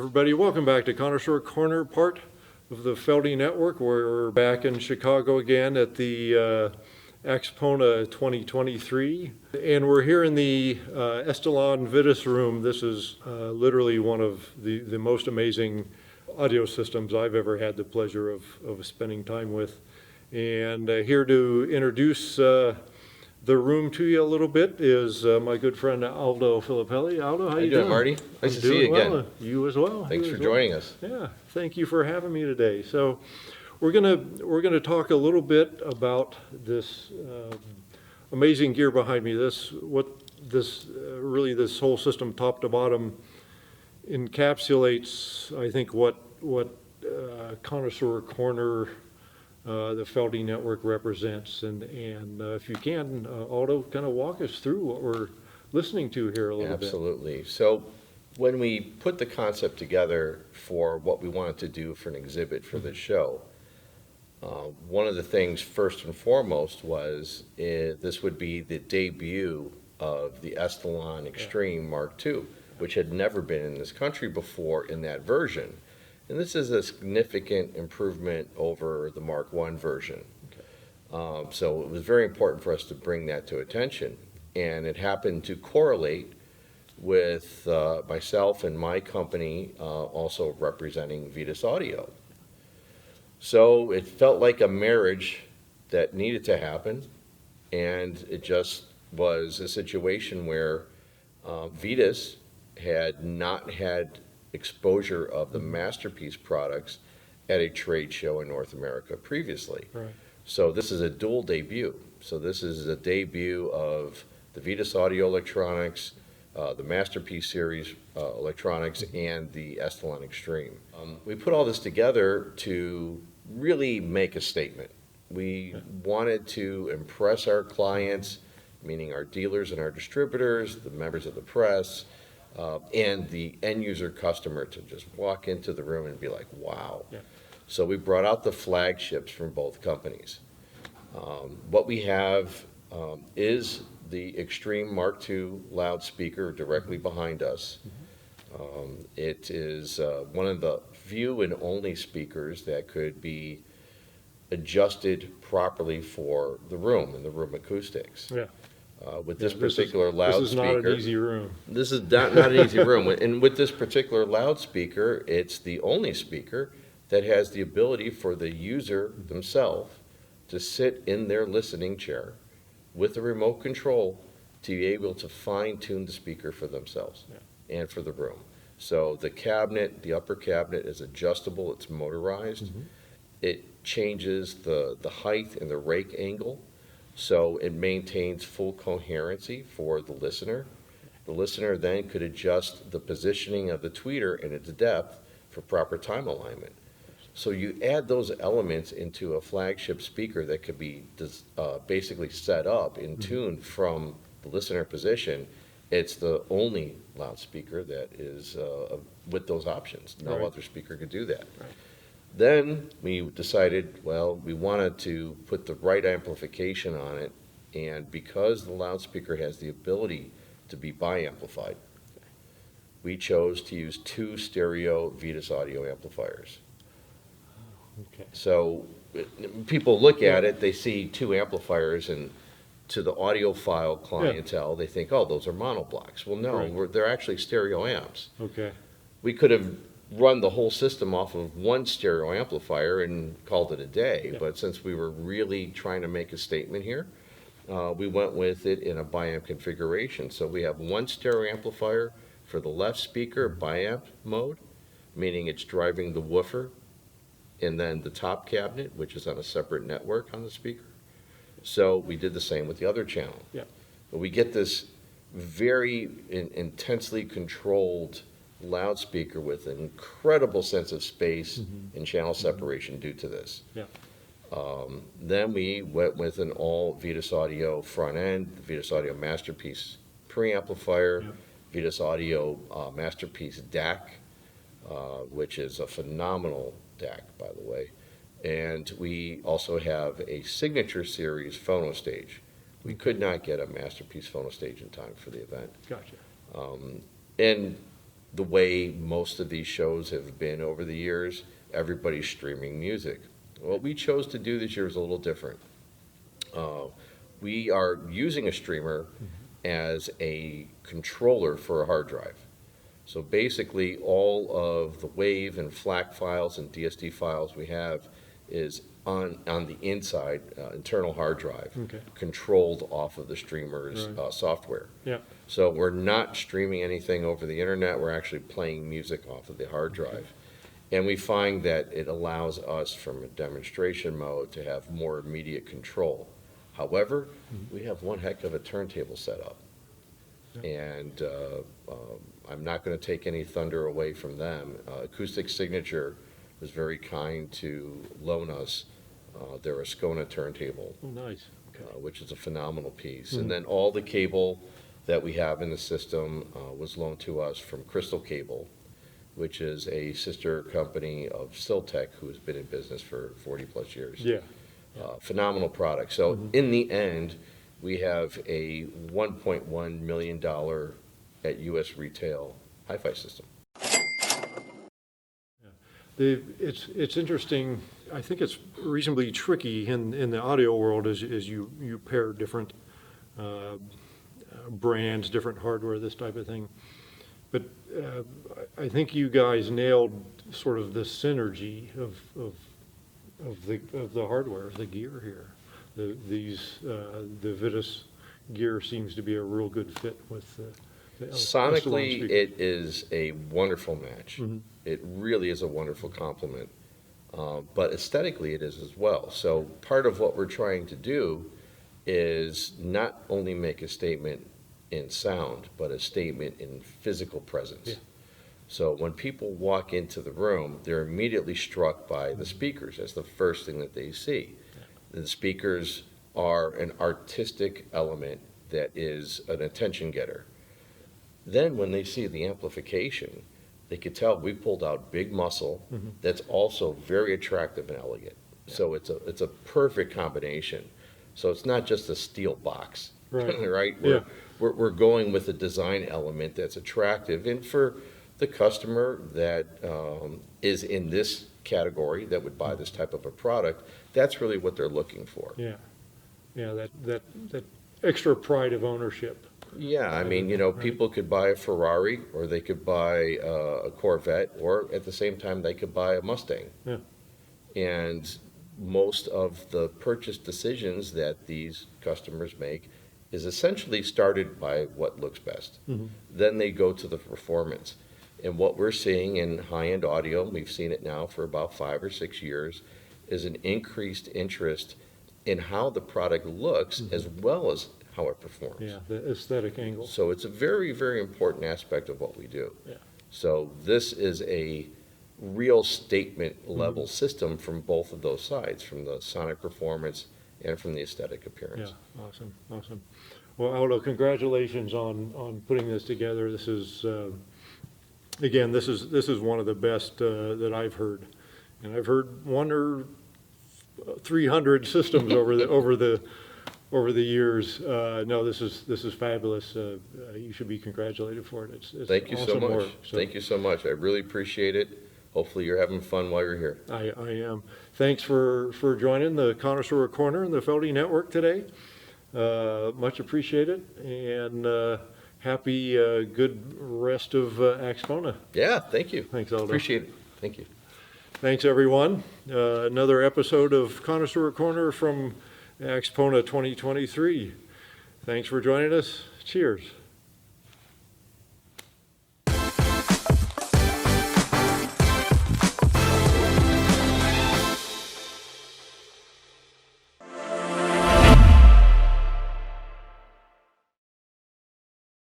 everybody. Welcome back to Connoisseur Corner, part of the Feldy Network. We're back in Chicago again at the Axpona 2023. And we're here in the Estelon and Vitus room. This is literally one of the most amazing audio systems I've ever had the pleasure of spending time with. And here to introduce the room to you a little bit is my good friend Aldo Filippelli. Aldo, how you doing, Marty? Nice to see you again. Well. You as well. Thanks for joining us. Yeah, thank you for having me today. So, we're gonna talk a little bit about this amazing gear behind me. This whole system, top to bottom, encapsulates, I think, what Connoisseur Corner, the Feldy Network represents, and if you can, Aldo, kind of walk us through what we're listening to here a little bit. Absolutely. So when we put the concept together for what we wanted to do for an exhibit for this show, one of the things first and foremost was this would be the debut of the Estelon Extreme Mark II, which had never been in this country before in that version. And this is a significant improvement over the Mark I version. Okay. So it was very important for us to bring that to attention. And it happened to correlate with myself and my company also representing Vitus Audio. So it felt like a marriage that needed to happen. And it just was a situation where Vitus had not had exposure of the Masterpiece products at a trade show in North America previously. Right. So this is a dual debut. So this is a debut of the Vitus Audio electronics, the Masterpiece series electronics, and the Estelon Extreme. We put all this together to really make a statement. We wanted to impress our clients, meaning our dealers and our distributors, the members of the press, and the end user customer to just walk into the room and be like, wow. Yeah. So we brought out the flagships from both companies. What we have is the Extreme Mark II loudspeaker directly behind us. It is one of the few and only speakers that could be adjusted properly for the room and the room acoustics. Yeah. With this particular loudspeaker. This is not an easy room. This is not an easy room. And with this particular loudspeaker, it's the only speaker that has the ability for the user themselves to sit in their listening chair with a remote control to be able to fine-tune the speaker for themselves and for the room. So the cabinet, the upper cabinet, is adjustable. It's motorized. It changes the height and the rake angle. So it maintains full coherency for the listener. The listener then could adjust the positioning of the tweeter and its depth for proper time alignment. So you add those elements into a flagship speaker that could be basically set up in tune from the listener position. It's the only loudspeaker that is with those options. No other speaker could do that. Right. Then we decided, well, we wanted to put the right amplification on it, and because the loudspeaker has the ability to be bi-amplified, we chose to use 2 stereo Vitus Audio amplifiers. Okay. So people look at it, they see 2 amplifiers, and to the audiophile clientele, they think, oh, those are monoblocks. Well, no, they're actually stereo amps. Okay. We could have run the whole system off of 1 stereo amplifier and called it a day. But since we were really trying to make a statement here, we went with it in a bi-amp configuration. So we have 1 stereo amplifier for the left speaker, bi-amp mode, meaning it's driving the woofer, and then the top cabinet, which is on a separate network on the speaker. So we did the same with the other channel. Yeah. But we get this very intensely controlled loudspeaker with an incredible sense of space and channel separation due to this. Yeah. Then we went with an all Vitus Audio front end, Vitus Audio Masterpiece preamplifier, Vitus Audio Masterpiece DAC, which is a phenomenal DAC, by the way. And we also have a Signature Series phono stage. We could not get a Masterpiece phono stage in time for the event. Gotcha. And the way most of these shows have been over the years. Everybody's streaming music. What we chose to do this year is a little different. We are using a streamer as a controller for a hard drive. So basically, all of the WAV and FLAC files and DSD files we have is on the inside internal hard drive, Okay. controlled off of the streamer's Right. software. Yeah. So we're not streaming anything over the internet. We're actually playing music off of the hard drive. And we find that it allows us, from a demonstration mode, to have more immediate control. However, we have one heck of a turntable set up. And I'm not going to take any thunder away from them. Acoustic Signature was very kind to loan us their Ascona turntable, Oh, nice. Okay. which is a phenomenal piece. And then all the cable that we have in the system was loaned to us from Crystal Cable, which is a sister company of Siltech, who has been in business for 40-plus years. Yeah. Phenomenal product. So in the end, we have a $1.1 million at U.S. retail hi-fi system. It's interesting. I think it's reasonably tricky in the audio world as you pair different brands, different hardware, this type of thing. But I think you guys nailed sort of the synergy of the hardware, the gear here. The Vitus gear seems to be a real good fit with the Estelon Sonically, speaker. it is a wonderful match. It really is a wonderful complement. But aesthetically, it is as well. So part of what we're trying to do is not only make a statement in sound, but a statement in physical presence. Yeah. So when people walk into the room, they're immediately struck by the speakers. That's the first thing that they see. The speakers are an artistic element that is an attention getter. Then when they see the amplification, they could tell we pulled out big muscle that's also very attractive and elegant. So it's a perfect combination. So it's not just a steel box, Right. right? Yeah. We're going with a design element that's attractive, and for the customer that is in this category that would buy this type of a product, that's really what they're looking for. Yeah. That extra pride of ownership. Yeah, I mean, people could buy a Ferrari, or they could buy a Corvette, or at the same time, they could buy a Mustang. Yeah. And most of the purchase decisions that these customers make is essentially started by what looks best. Then they go to the performance. And what we're seeing in high-end audio, we've seen it now for about 5 or 6 years, is an increased interest in how the product looks as well as how it performs. Yeah, the aesthetic angle. So it's a very, very important aspect of what we do. Yeah. So this is a real statement level system from both of those sides, from the sonic performance and from the aesthetic appearance. Yeah, awesome. Well, Aldo, congratulations on putting this together. This is, again, this is one of the best that I've heard. And I've heard 100 or 300 systems over the years. No, this is fabulous. You should be congratulated for it. It's Thank you so awesome much. work. Thank you so much. I really appreciate it. Hopefully you're having fun while you're here. I am. Thanks for joining the Connoisseur Corner and the Feldy Network today. Much appreciated, and happy good rest of Axpona. Yeah, thank you. Thanks, Aldo. Appreciate it. Thank you. Thanks, everyone. Another episode of Connoisseur Corner from Axpona 2023. Thanks for joining us. Cheers.